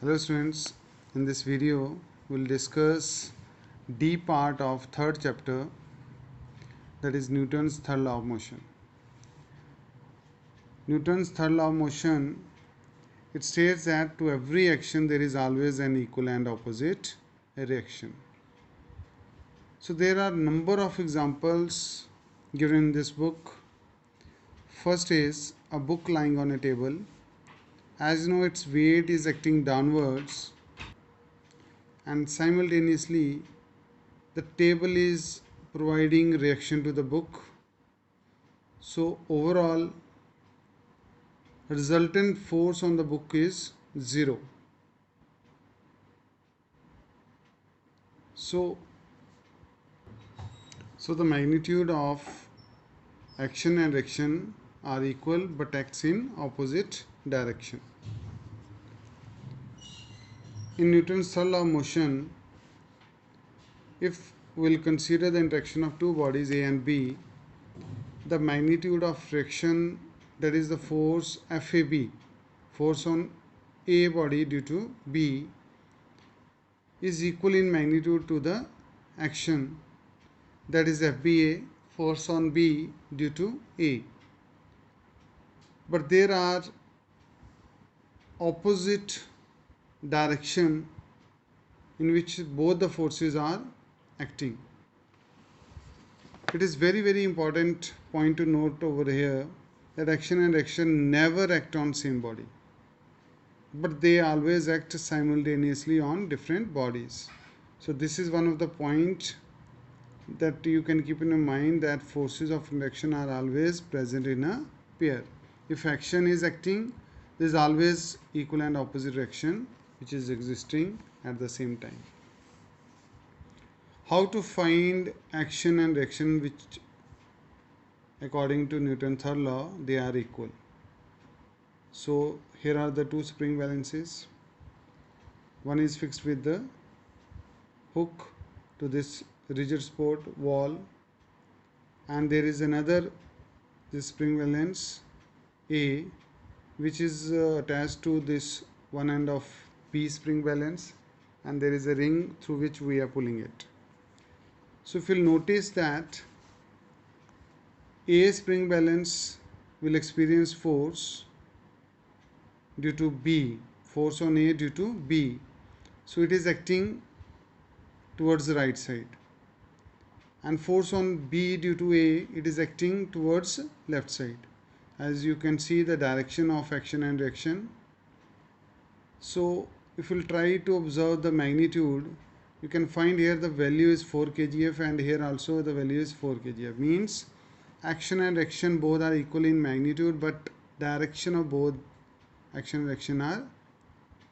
Hello students, in this video we'll discuss D part of third chapter, that is Newton's third law of motion. Newton's third law of motion, it states that to every action there is always an equal and opposite reaction. So there are number of examples given in this book. First is a book lying on a table. As you know, its weight is acting downwards and simultaneously the table is providing reaction to the book. So overall resultant force on the book is 0. So the magnitude of action and reaction are equal but acts in opposite direction. In Newton's third law of motion, if we'll consider the interaction of two bodies A and B, the magnitude of friction, that is the force FAB, force on A body due to B, is equal in magnitude to the action, that is FBA, force on B due to A. But there are opposite direction in which both the forces are acting. It is very important point to note over here that action and reaction never act on same body, but they always act simultaneously on different bodies. So this is one of the point that you can keep in mind, that forces of reaction are always present in a pair. If action is acting, there is always equal and opposite reaction which is existing at the same time. How to find action and reaction which according to Newton's third law they are equal? So here are the two spring balances. One is fixed with the hook to this rigid support wall, and there is another, this spring balance A, which is attached to this one end of B spring balance, and there is a ring through which we are pulling it. So if you'll notice that A spring balance will experience force due to B, force on A due to B, so it is acting towards the right side, and force on B due to A, it is acting towards left side. As you can see the direction of action and reaction. So if we'll try to observe the magnitude, you can find here the value is 4 kgf and here also the value is 4 kgf. Means action and reaction both are equal in magnitude, but direction of both action and reaction are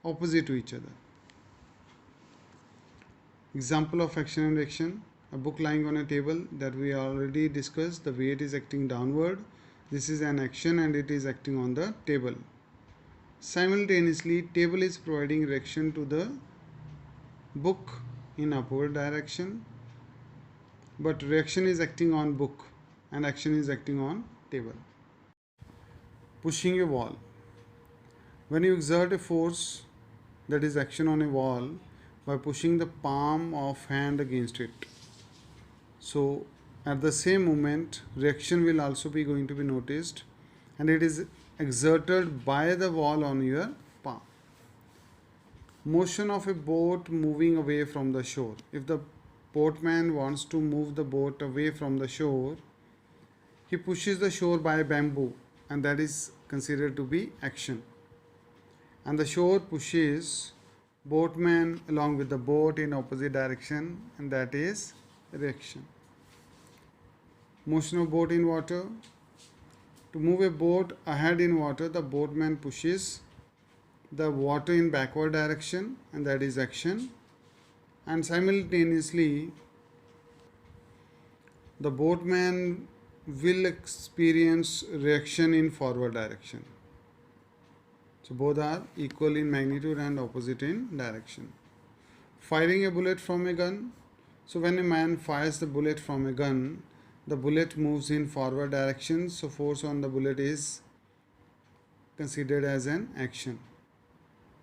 opposite to each other. Example of action and reaction: a book lying on a table, that we already discussed. The weight is acting downward. This is an action and it is acting on the table. Simultaneously, table is providing reaction to the book in upward direction, but reaction is acting on book and action is acting on table. Pushing a wall. When you exert a force, that is action on a wall, by pushing the palm of hand against it, so at the same moment reaction will also be going to be noticed, and it is exerted by the wall on your palm. Motion of a boat moving away from the shore. If the boatman wants to move the boat away from the shore, he pushes the shore by a bamboo, and that is considered to be action, and the shore pushes boatman along with the boat in opposite direction, and that is reaction. Motion of boat in water. To move a boat ahead in water, the boatman pushes the water in backward direction, and that is action, and simultaneously the boatman will experience reaction in forward direction. So both are equal in magnitude and opposite in direction. Firing a bullet from a gun. So when a man fires the bullet from a gun, the bullet moves in forward direction, so force on the bullet is considered as an action.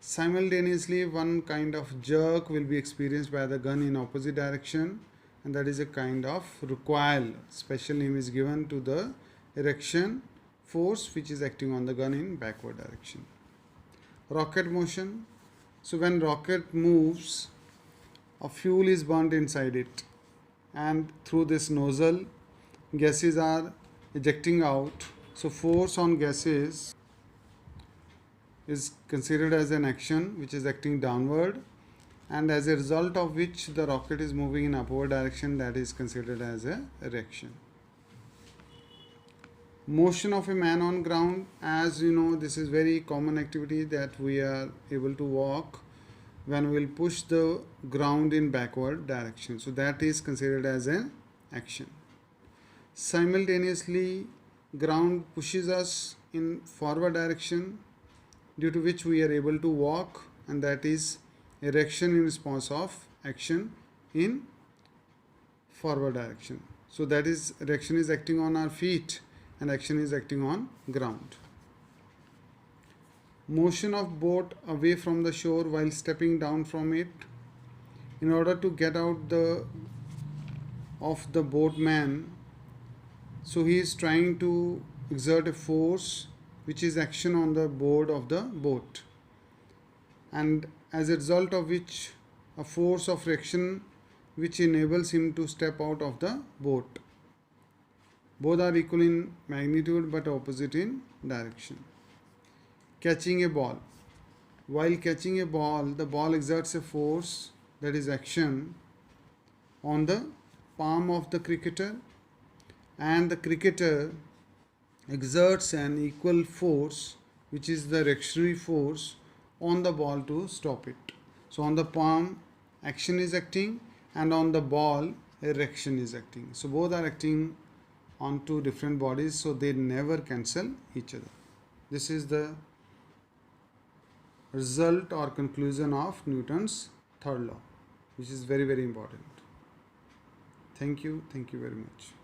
Simultaneously, one kind of jerk will be experienced by the gun in opposite direction, and that is a kind of recoil. Special name is given to the erection force which is acting on the gun in backward direction. Rocket motion. So when rocket moves, a fuel is burnt inside it, and through this nozzle gases are ejecting out. So force on gases is considered as an action which is acting downward, and as a result of which the rocket is moving in upward direction, that is considered as a erection. Motion of a man on ground. As you know, this is very common activity that we are able to walk when we will push the ground in backward direction, so that is considered as an action. Simultaneously, ground pushes us in forward direction, due to which we are able to walk, and that is erection in response of action in forward direction. So that is, erection is acting on our feet and action is acting on ground. Motion of boat away from the shore while stepping down from it. In order to get out of the boatman, so he is trying to exert a force which is action on the board of the boat, and as a result of which a force of friction which enables him to step out of the boat. Both are equal in magnitude but opposite in direction. Catching a ball. While catching a ball, the ball exerts a force, that is action, on the palm of the cricketer, and the cricketer exerts an equal force, which is the reactionary force, on the ball to stop it. So on the palm action is acting, and on the ball erection is acting. So both are acting on two different bodies, so they never cancel each other. This is the result or conclusion of Newton's third law, which is very, very important. Thank you very much.